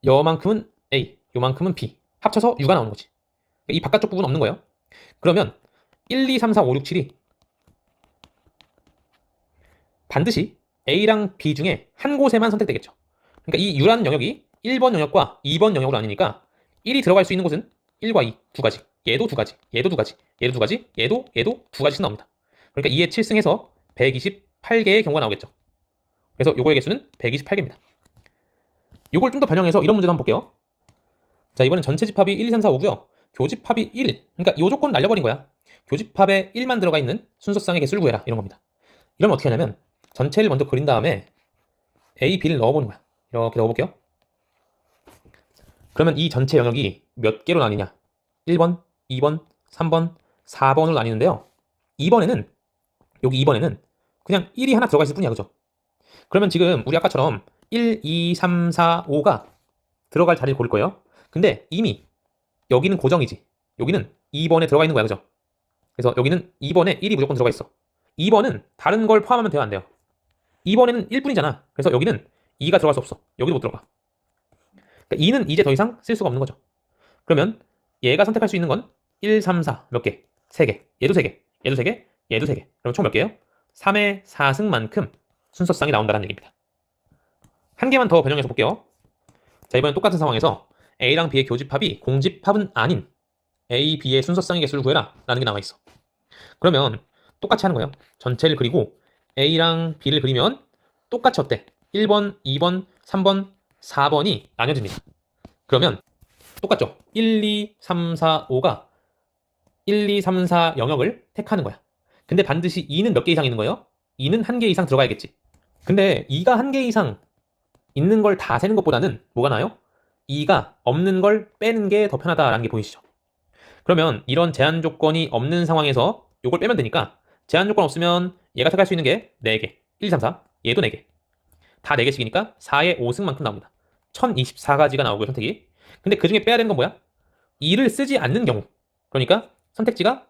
요만큼은 A, 요만큼은 B. 합쳐서 U가 나오는 거지. 이 바깥쪽 부분 없는 거예요. 그러면 1, 2, 3, 4, 5, 6, 7이 반드시 A랑 B 중에 한 곳에만 선택되겠죠. 그러니까 이 U라는 영역이 1번 영역과 2번 영역으로 나뉘니까 1이 들어갈 수 있는 곳은 1과 2, 두 가지. 얘도 두 가지, 얘도 두 가지, 얘도 두 가지, 얘도 두 가지씩 나옵니다. 그러니까 2의 7승에서 128개의 경우가 나오겠죠. 그래서 요거의 개수는 128개입니다. 요걸 좀 더 변형해서 이런 문제도 한번 볼게요. 자, 이번엔 전체 집합이 1, 2, 3, 4, 5고요. 교집합이 1. 그러니까 요 조건 날려버린 거야. 교집합에 1만 들어가 있는 순서쌍의 개수를 구해라. 이런 겁니다. 이러면 어떻게 하냐면 전체를 먼저 그린 다음에 A, B를 넣어보는 거야. 이렇게 넣어볼게요. 그러면 이 전체 영역이 몇 개로 나뉘냐? 1번, 2번, 3번, 4번으로 나뉘는데요. 여기 2번에는 그냥 1이 하나 들어가 있을 뿐이야. 그죠? 그러면 지금 우리 아까처럼 1, 2, 3, 4, 5가 들어갈 자리를 고를 거예요. 근데 이미 여기는 고정이지. 여기는 2번에 들어가 있는 거야. 그죠? 그래서 여기는 2번에 1이 무조건 들어가 있어. 2번은 다른 걸 포함하면 돼요? 안 돼요? 2번에는 1뿐이잖아. 그래서 여기는 2가 들어갈 수 없어. 여기도 못 들어가. 그러니까 2는 이제 더 이상 쓸 수가 없는 거죠. 그러면 얘가 선택할 수 있는 건 1, 3, 4 몇 개? 3개. 얘도 3개. 얘도 3개. 얘도 3개. 그럼 총 몇 개예요? 3의 4승만큼 순서쌍이 나온다는 얘기입니다. 한 개만 더 변형해서 볼게요. 자, 이번엔 똑같은 상황에서 A랑 B의 교집합이 공집합은 아닌 A, B의 순서쌍의 개수를 구해라 라는 게 나와 있어. 그러면 똑같이 하는 거예요. 전체를 그리고 A랑 B를 그리면 똑같이 어때? 1번, 2번, 3번, 4번이 나뉘어집니다. 그러면 똑같죠? 1, 2, 3, 4, 5가 1, 2, 3, 4 영역을 택하는 거야. 근데 반드시 2는 몇 개 이상 있는 거예요? 2는 한 개 이상 들어가야겠지. 근데 2가 한 개 이상 있는 걸 다 세는 것보다는 뭐가 나아요? 2가 없는 걸 빼는 게 더 편하다라는 게 보이시죠? 그러면 이런 제한 조건이 없는 상황에서 이걸 빼면 되니까 제한 조건 없으면 얘가 택할 수 있는 게 4개. 1, 2, 3, 4. 얘도 4개. 다 4개씩이니까 4의 5승만큼 나옵니다. 1024가지가 나오고요, 선택이. 근데 그 중에 빼야 되는 건 뭐야? 2를 쓰지 않는 경우. 그러니까 선택지가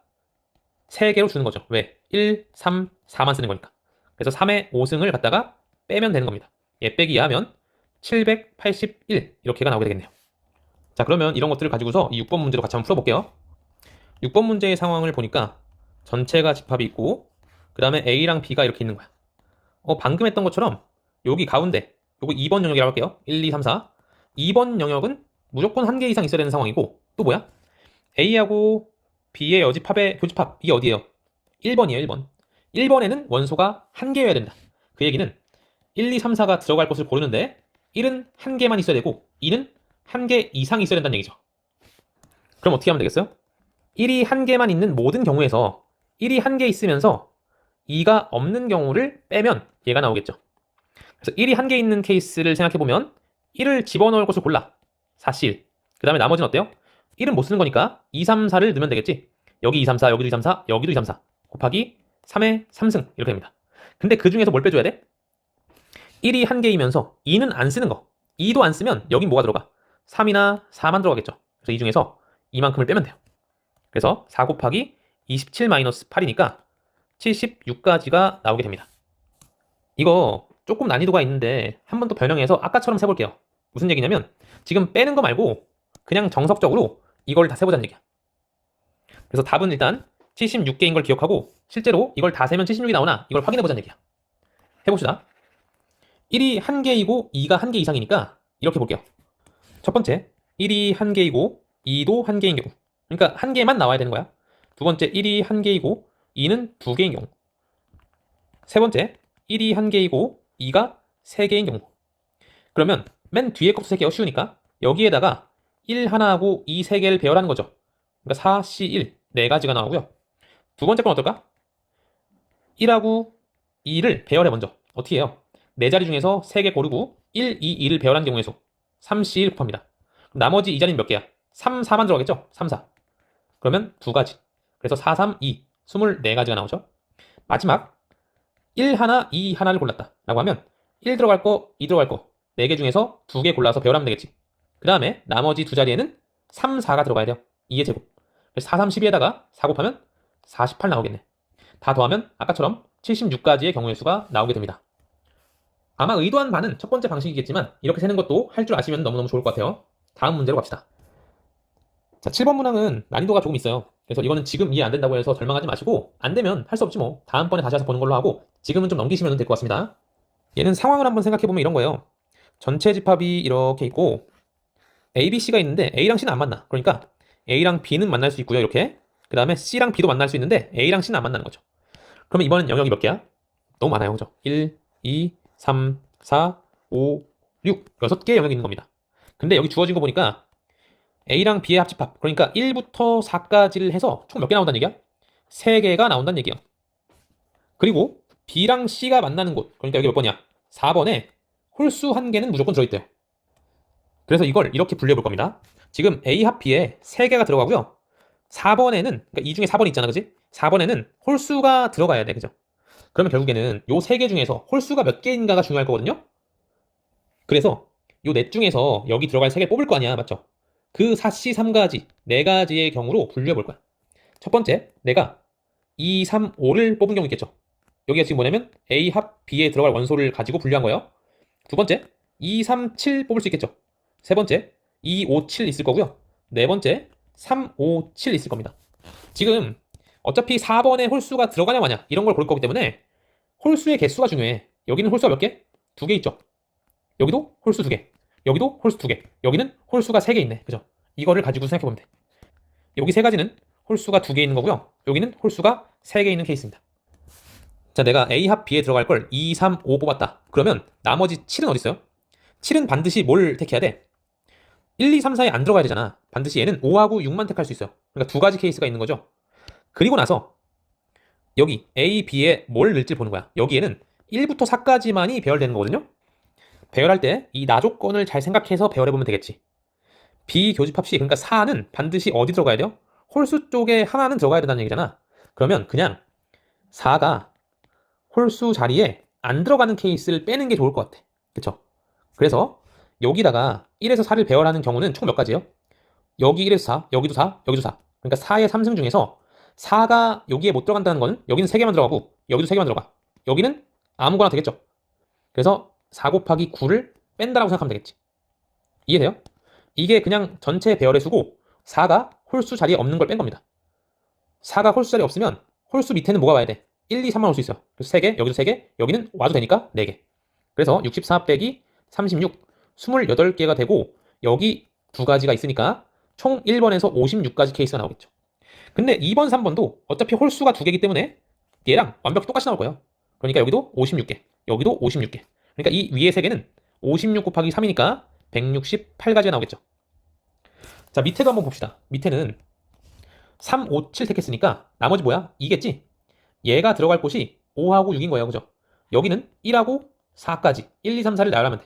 3개로 주는 거죠. 왜? 1, 3, 4만 쓰는 거니까. 그래서 3의 5승을 갖다가 빼면 되는 겁니다. 얘 빼기 하면 781 이렇게가 나오게 되겠네요. 자, 그러면 이런 것들을 가지고서 이 6번 문제로 같이 한번 풀어볼게요. 6번 문제의 상황을 보니까 전체가 집합이 있고 그 다음에 A랑 B가 이렇게 있는 거야. 방금 했던 것처럼 여기 가운데 요거 2번 영역이라고 할게요. 1, 2, 3, 4. 2번 영역은 무조건 한 개 이상 있어야 되는 상황이고 또 뭐야? A하고 B의 여집합의 교집합 이게 어디예요? 1번이에요. 1번. 1번에는 원소가 한 개여야 된다. 그 얘기는 1, 2, 3, 4가 들어갈 곳을 고르는데 1은 한 개만 있어야 되고 2는 한 개 이상 있어야 된다는 얘기죠. 그럼 어떻게 하면 되겠어요? 1이 한 개만 있는 모든 경우에서 1이 한 개 있으면서 2가 없는 경우를 빼면 얘가 나오겠죠. 그래서 1이 한 개 있는 케이스를 생각해보면 1을 집어넣을 곳을 골라. 4, C, 1. 그 다음에 나머지는 어때요? 1은 못 쓰는 거니까 2, 3, 4를 넣으면 되겠지. 여기 2, 3, 4, 여기도 2, 3, 4, 여기도 2, 3, 4 곱하기 3의 3승 이렇게 됩니다. 근데 그 중에서 뭘 빼줘야 돼? 1이 한 개이면서 2는 안 쓰는 거. 2도 안 쓰면 여긴 뭐가 들어가? 3이나 4만 들어가겠죠. 그래서 이 중에서 이만큼을 빼면 돼요. 그래서 4 곱하기 27 마이너스 8이니까 76까지가 나오게 됩니다. 이거 조금 난이도가 있는데 한 번 더 변형해서 아까처럼 세볼게요. 무슨 얘기냐면 지금 빼는 거 말고 그냥 정석적으로 이걸 다 세보자는 얘기야. 그래서 답은 일단 76개인 걸 기억하고 실제로 이걸 다 세면 76이 나오나 이걸 확인해보자는 얘기야. 해봅시다. 1이 한 개이고 2가 한 개 이상이니까 이렇게 볼게요. 첫 번째 1이 한 개이고 2도 한 개인 경우. 그러니까 한 개만 나와야 되는 거야. 두 번째 1이 한 개이고 2는 두 개인 경우. 세 번째 1이 한 개이고 2가 세 개인 경우. 그러면 맨 뒤에 것도 세개요. 쉬우니까 여기에다가 1 하나하고 2 세 개를 배열하는 거죠. 그러니까 4, C, 1 네 가지가 나오고요. 두 번째 건 어떨까? 1하고 2를 배열해 먼저. 어떻게 해요? 네 자리 중에서 3개 고르고 1, 2, 2를 배열한 경우의 수 3C 1 곱합니다. 나머지 이 자리는 몇 개야? 3, 4만 들어가겠죠? 3, 4. 그러면 두 가지. 그래서 4, 3, 2 24가지가 나오죠. 마지막 1 하나, 2 하나를 골랐다 라고 하면 1 들어갈 거, 2 들어갈 거 4개 중에서 2개 골라서 배열하면 되겠지. 그 다음에 나머지 두 자리에는 3, 4가 들어가야 돼요. 2의 제곱. 그래서 4, 3, 12에다가 4 곱하면 48 나오겠네. 다 더하면 아까처럼 76가지의 경우의 수가 나오게 됩니다. 아마 의도한 바는 첫 번째 방식이겠지만 이렇게 세는 것도 할 줄 아시면 너무너무 좋을 것 같아요. 다음 문제로 갑시다. 자, 7번 문항은 난이도가 조금 있어요. 그래서 이거는 지금 이해 안 된다고 해서 절망하지 마시고 안 되면 할 수 없지 뭐. 다음번에 다시 와서 보는 걸로 하고 지금은 좀 넘기시면 될 것 같습니다. 얘는 상황을 한번 생각해보면 이런 거예요. 전체 집합이 이렇게 있고 A, B, C가 있는데 A랑 C는 안 만나. 그러니까 A랑 B는 만날 수 있고요. 이렇게. 그 다음에 C랑 B도 만날 수 있는데 A랑 C는 안 만나는 거죠. 그러면 이번엔 영역이 몇 개야? 너무 많아요. 그죠? 1, 2, 3, 4, 5, 6. 6개의 영역이 있는 겁니다. 근데 여기 주어진 거 보니까 A랑 B의 합집합. 그러니까 1부터 4까지를 해서 총 몇 개 나온다는 얘기야? 3개가 나온다는 얘기야. 그리고 B랑 C가 만나는 곳. 그러니까 여기 몇 번이야? 4번에 홀수 1개는 무조건 들어있대요. 그래서 이걸 이렇게 분류해 볼 겁니다. 지금 A 합 B에 3개가 들어가고요. 4번에는, 그러니까 이 중에 4번이 있잖아. 그지? 4번에는 홀수가 들어가야 돼. 그죠? 그러면 결국에는 요 3개 중에서 홀수가 몇 개인가가 중요할 거거든요? 그래서 요 넷 중에서 여기 들어갈 3개 뽑을 거 아니야. 맞죠? 그 4C 3가지, 4가지의 경우로 분류해 볼 거야. 첫 번째, 내가 2, 3, 5를 뽑은 경우 있겠죠? 여기가 지금 뭐냐면 A 합 B에 들어갈 원소를 가지고 분류한 거예요. 두 번째, 2, 3, 7 뽑을 수 있겠죠? 세 번째, 2, 5, 7 있을 거고요. 네 번째, 3, 5, 7 있을 겁니다. 지금 어차피 4번에 홀수가 들어가냐 마냐 이런 걸 볼 거기 때문에 홀수의 개수가 중요해. 여기는 홀수가 몇 개? 2개 있죠. 여기도 홀수 2개. 여기도 홀수 2개. 여기는 홀수가 3개 있네. 그죠? 이거를 가지고 생각해보면 돼. 여기 세 가지는 홀수가 2개 있는 거고요. 여기는 홀수가 3개 있는 케이스입니다. 자, 내가 A 합 B에 들어갈 걸 2, 3, 5 뽑았다. 그러면 나머지 7은 어디 있어요? 7은 반드시 뭘 택해야 돼? 1, 2, 3, 4에 안 들어가야 되잖아. 반드시 얘는 5하고 6만 택할 수 있어요. 그러니까 두 가지 케이스가 있는 거죠. 그리고 나서 여기 A, B에 뭘 넣을지 보는 거야. 여기에는 1부터 4까지만이 배열되는 거거든요. 배열할 때 이 나 조건을 잘 생각해서 배열해보면 되겠지. 비교집합 시, 그러니까 4는 반드시 어디 들어가야 돼요? 홀수 쪽에 하나는 들어가야 된다는 얘기잖아. 그러면 그냥 4가 홀수 자리에 안 들어가는 케이스를 빼는 게 좋을 것 같아. 그쵸? 그래서 여기다가 1에서 4를 배열하는 경우는 총 몇 가지예요? 여기 1에서 4, 여기도 4, 여기도 4. 그러니까 4의 3승 중에서 4가 여기에 못 들어간다는 거는 여기는 3개만 들어가고 여기도 3개만 들어가. 여기는 아무거나 되겠죠. 그래서 4 곱하기 9를 뺀다라고 생각하면 되겠지. 이해돼요? 이게 그냥 전체 배열의 수고 4가 홀수 자리에 없는 걸 뺀 겁니다. 4가 홀수 자리에 없으면 홀수 밑에는 뭐가 와야 돼? 1, 2, 3만 올 수 있어요. 그래서 3개, 여기도 3개, 여기는 와도 되니까 4개. 그래서 64 빼기 36, 28개가 되고 여기 두 가지가 있으니까 총 1번에서 56까지 케이스가 나오겠죠. 근데 2번, 3번도 어차피 홀수가 두 개이기 때문에 얘랑 완벽히 똑같이 나올 거예요. 그러니까 여기도 56개, 여기도 56개. 그러니까 이 위에 세 개는 56 곱하기 3이니까 168가지가 나오겠죠. 자, 밑에도 한번 봅시다. 밑에는 3, 5, 7 택했으니까 나머지 뭐야? 2겠지? 얘가 들어갈 곳이 5하고 6인 거예요. 그죠? 여기는 1하고 4까지 1, 2, 3, 4를 나열하면 돼.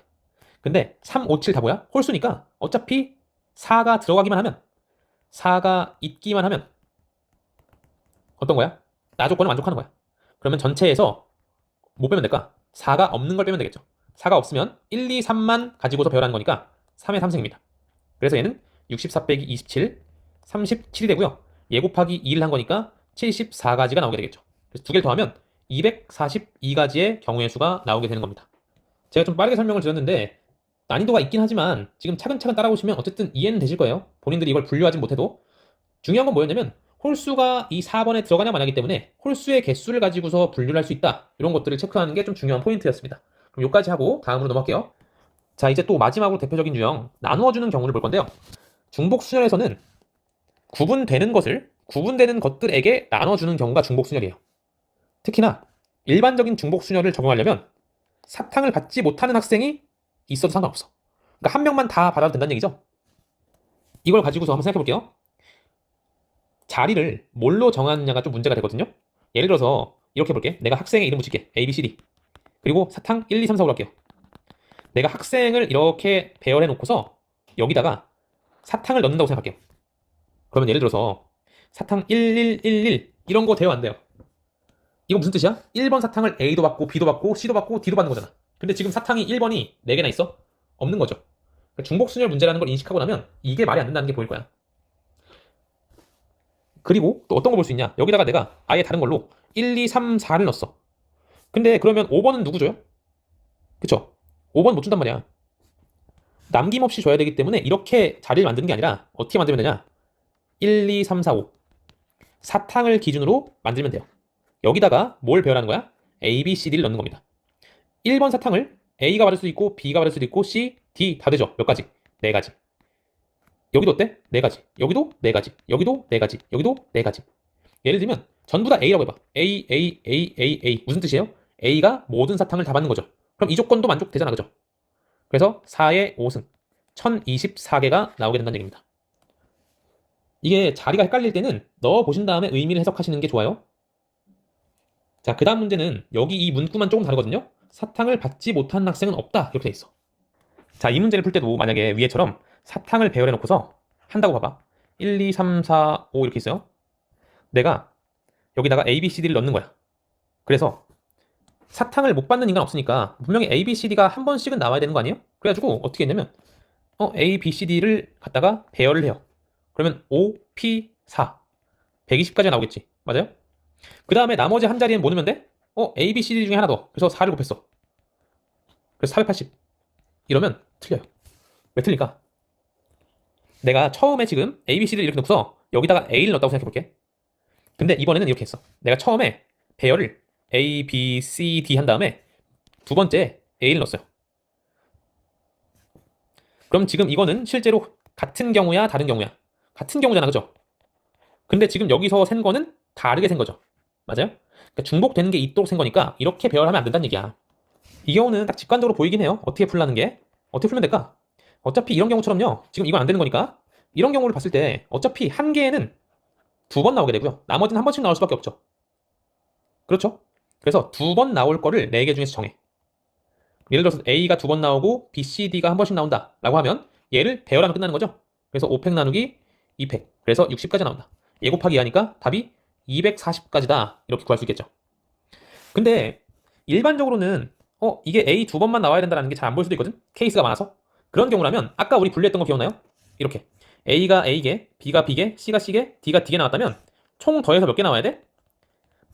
근데 3, 5, 7 다 뭐야? 홀수니까 어차피 4가 들어가기만 하면 4가 있기만 하면 어떤 거야? 나 조건을 만족하는 거야. 그러면 전체에서 뭐 빼면 될까? 4가 없는 걸 빼면 되겠죠. 4가 없으면 1, 2, 3만 가지고서 배열하는 거니까 3의 3승입니다. 그래서 얘는 64 빼기 27, 37이 되고요. 얘 곱하기 2를 한 거니까 74가지가 나오게 되겠죠. 그래서 두 개를 더하면 242가지의 경우의 수가 나오게 되는 겁니다. 제가 좀 빠르게 설명을 드렸는데 난이도가 있긴 하지만 지금 차근차근 따라오시면 어쨌든 이해는 되실 거예요. 본인들이 이걸 분류하진 못해도. 중요한 건 뭐였냐면 홀수가 이 4번에 들어가냐 마냐기 때문에 홀수의 개수를 가지고서 분류를 할 수 있다. 이런 것들을 체크하는 게 좀 중요한 포인트였습니다. 그럼 여기까지 하고 다음으로 넘어갈게요. 자, 이제 또 마지막으로 대표적인 유형 나누어주는 경우를 볼 건데요. 중복순열에서는 구분되는 것들에게 나눠주는 경우가 중복순열이에요. 특히나 일반적인 중복순열을 적용하려면 사탕을 받지 못하는 학생이 있어도 상관없어. 그러니까 한 명만 다 받아도 된다는 얘기죠. 이걸 가지고서 한번 생각해 볼게요. 자리를 뭘로 정하느냐가 좀 문제가 되거든요. 예를 들어서 이렇게 볼게. 내가 학생의 이름 붙일게. A, B, C, D. 그리고 사탕 1, 2, 3, 4로 할게요. 내가 학생을 이렇게 배열해 놓고서 여기다가 사탕을 넣는다고 생각할게요. 그러면 예를 들어서 사탕 1111 이런 거 대여 안 돼요. 이거 무슨 뜻이야? 1번 사탕을 A도 받고 B도 받고 C도 받고 D도 받는 거잖아. 근데 지금 사탕이 1번이 4개나 있어? 없는 거죠. 그러니까 중복순열 문제라는 걸 인식하고 나면 이게 말이 안 된다는 게 보일 거야. 그리고 또 어떤 거 볼 수 있냐? 여기다가 내가 아예 다른 걸로 1, 2, 3, 4를 넣었어. 근데 그러면 5번은 누구 줘요? 그쵸? 5번 못 준단 말이야. 남김없이 줘야 되기 때문에 이렇게 자리를 만드는 게 아니라 어떻게 만들면 되냐? 1, 2, 3, 4, 5 사탕을 기준으로 만들면 돼요. 여기다가 뭘 배열하는 거야? A, B, C, D를 넣는 겁니다. 1번 사탕을 A가 받을 수도 있고 B가 받을 수도 있고 C, D 다 되죠. 몇 가지? 4가지. 여기도 어때? 4가지. 여기도 4가지. 여기도 4가지. 여기도 4가지. 예를 들면 전부 다 A라고 해봐. A, A, A, A, A. 무슨 뜻이에요? A가 모든 사탕을 다 받는 거죠. 그럼 이 조건도 만족되잖아. 그죠? 그래서 4의 5승. 1024개가 나오게 된다는 얘기입니다. 이게 자리가 헷갈릴 때는 넣어보신 다음에 의미를 해석하시는 게 좋아요. 자, 그 다음 문제는 여기 이 문구만 조금 다르거든요. 사탕을 받지 못한 학생은 없다. 이렇게 돼 있어. 자, 이 문제를 풀 때도 만약에 위에처럼 사탕을 배열해 놓고서 한다고 봐봐. 1, 2, 3, 4, 5 이렇게 있어요. 내가 여기다가 A, B, C, D를 넣는 거야. 그래서 사탕을 못 받는 인간 없으니까 분명히 A, B, C, D가 한 번씩은 나와야 되는 거 아니에요? 그래가지고 어떻게 했냐면 A, B, C, D를 갖다가 배열을 해요. 그러면 5, P, 4 120까지 나오겠지. 맞아요? 그 다음에 나머지 한 자리엔 뭐 넣으면 돼? A, B, C, D 중에 하나 더. 그래서 4를 곱했어. 그래서 480. 이러면 틀려요. 왜 틀릴까? 내가 처음에 지금 A, B, C를 이렇게 넣고서 여기다가 A를 넣었다고 생각해볼게. 근데 이번에는 이렇게 했어. 내가 처음에 배열을 A, B, C, D 한 다음에 두 번째 A를 넣었어요. 그럼 지금 이거는 실제로 같은 경우야 다른 경우야? 같은 경우잖아. 그죠? 근데 지금 여기서 센 거는 다르게 센 거죠. 맞아요? 그러니까 중복되는 게 있도록 센 거니까 이렇게 배열하면 안 된다는 얘기야. 이 경우는 딱 직관적으로 보이긴 해요. 어떻게 풀라는 게. 어떻게 풀면 될까? 어차피 이런 경우처럼요. 지금 이건 안 되는 거니까 이런 경우를 봤을 때 어차피 한 개에는 2번 나오게 되고요. 나머지는 한 번씩 나올 수밖에 없죠. 그렇죠? 그래서 2번 나올 거를 4개 중에서 정해. 예를 들어서 A가 2번 나오고 B, C, D가 한 번씩 나온다 라고 하면 얘를 배열하면 끝나는 거죠. 그래서 5팩 나누기 2팩, 그래서 60까지 나온다. 얘 곱하기 2하니까 답이 240까지다 이렇게 구할 수 있겠죠. 근데 일반적으로는 이게 A 2번만 나와야 된다는 게 잘 안 보일 수도 있거든. 케이스가 많아서. 그런 경우라면 아까 우리 분류했던 거 기억나요? 이렇게 A가 A개, B가 B개, C가 C개, D가 D개 나왔다면 총 더해서 몇 개 나와야 돼?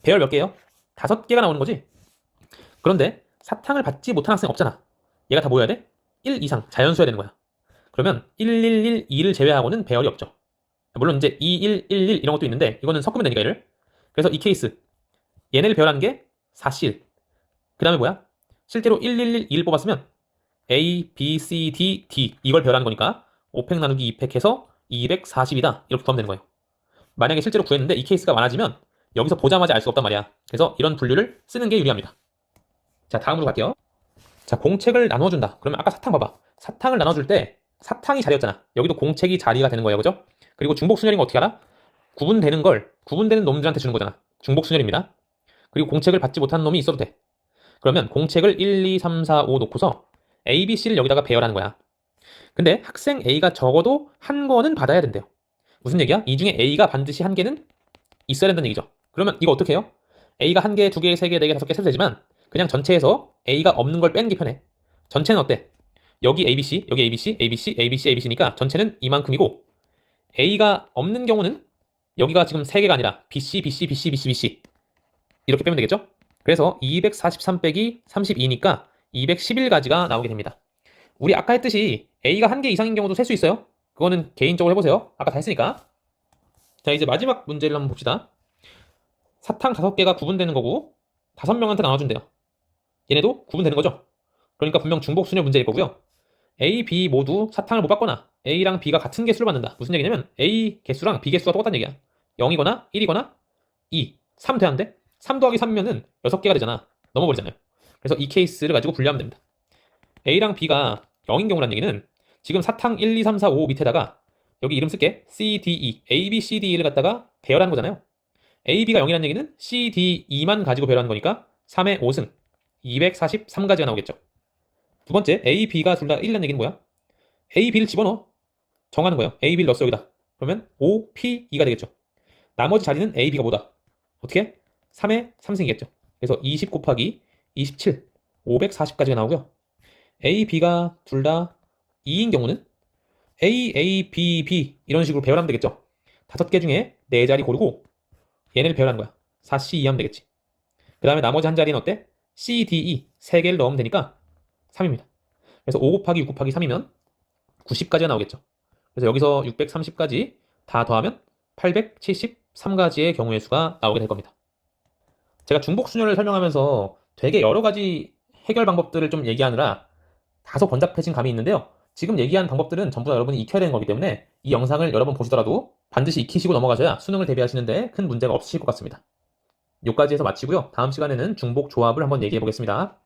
배열 몇 개예요? 5개가 나오는 거지. 그런데 사탕을 받지 못한 학생 없잖아. 얘가 다 모여야 돼? 1 이상 자연수여야 되는 거야. 그러면 1, 1, 1, 2를 제외하고는 배열이 없죠. 물론 이제 2, 1, 1, 1 이런 것도 있는데 이거는 섞으면 되니까 얘를. 그래서 이 케이스 얘네를 배열하는 게 4실. 그 다음에 뭐야? 실제로 1, 1, 1, 2를 뽑았으면 A, B, C, D, D 이걸 배열하는 거니까 5팩 나누기 2팩 해서 240이다 이렇게 구하면 되는 거예요. 만약에 실제로 구했는데 이 케이스가 많아지면 여기서 보자마자 알 수가 없단 말이야. 그래서 이런 분류를 쓰는 게 유리합니다. 자, 다음으로 갈게요. 자, 공책을 나눠준다. 그러면 아까 사탕 봐봐. 사탕을 나눠줄 때 사탕이 자리였잖아. 여기도 공책이 자리가 되는 거예요. 그죠? 그리고 중복순열인 거 어떻게 알아? 구분되는 놈들한테 주는 거잖아. 중복순열입니다. 그리고 공책을 받지 못하는 놈이 있어도 돼. 그러면 공책을 1, 2, 3, 4, 5 놓고서 A, B, C를 여기다가 배열하는 거야. 근데 학생 A가 적어도 한 권은 받아야 된대요. 무슨 얘기야? 이 중에 A가 반드시 한 개는 있어야 된다는 얘기죠. 그러면 이거 어떻게 해요? A가 한 개, 두 개, 세 개, 네 개, 다섯 개 써도 되지만 그냥 전체에서 A가 없는 걸 빼는 게 편해. 전체는 어때? 여기 ABC, 여기 ABC, ABC, ABC, ABC니까 전체는 이만큼이고 A가 없는 경우는 여기가 지금 3개가 아니라 BC, BC, BC, BC, BC 이렇게 빼면 되겠죠? 그래서 243 빼기 32니까 211가지가 나오게 됩니다. 우리 아까 했듯이 A가 한 개 이상인 경우도 셀 수 있어요. 그거는 개인적으로 해보세요. 아까 다 했으니까. 자, 이제 마지막 문제를 한번 봅시다. 사탕 5개가 구분되는 거고 5명한테 나눠준대요. 얘네도 구분되는 거죠. 그러니까 분명 중복순열 문제일 거고요. A, B 모두 사탕을 못 받거나 A랑 B가 같은 개수를 받는다. 무슨 얘기냐면 A 개수랑 B 개수가 똑같다는 얘기야. 0이거나 1이거나 2, 3 돼야 하는데 3 더하기 3면은 6개가 되잖아. 넘어버리잖아요. 그래서 이 케이스를 가지고 분류하면 됩니다. A랑 B가 0인 경우라는 얘기는 지금 사탕 1, 2, 3, 4, 5 밑에다가 여기 이름 쓸게. C, D, E, A, B, C, D, E를 갖다가 배열하는 거잖아요. A, B가 0이라는 얘기는 C, D, E만 가지고 배열하는 거니까 3의 5승 243가지가 나오겠죠. 두 번째, A, B가 둘 다 1이라는 얘기는 뭐야? A, B를 집어넣어. 정하는 거예요. A, B를 넣었어 여기다. 그러면 5, P, 2가 되겠죠. 나머지 자리는 A, B가 뭐다? 어떻게? 3의 3승이겠죠. 그래서 20 곱하기 27, 540까지가 나오고요. A, B가 둘 다 2인 경우는 A, A, B, B 이런 식으로 배열하면 되겠죠. 5개 중에 4자리 고르고 얘네를 배열하는 거야. 4C 2 하면 되겠지. 그 다음에 나머지 한 자리는 어때? C, D, E 3개를 넣으면 되니까 3입니다. 그래서 5 곱하기 6 곱하기 3이면 90까지가 나오겠죠. 그래서 여기서 630까지 다 더하면 873가지의 경우의 수가 나오게 될 겁니다. 제가 중복순열을 설명하면서 되게 여러 가지 해결 방법들을 좀 얘기하느라 다소 번잡해진 감이 있는데요. 지금 얘기한 방법들은 전부 다 여러분이 익혀야 되는 거기 때문에 이 영상을 여러 번 보시더라도 반드시 익히시고 넘어가셔야 수능을 대비하시는데 큰 문제가 없으실 것 같습니다. 여기까지 해서 마치고요. 다음 시간에는 중복 조합을 한번 얘기해 보겠습니다.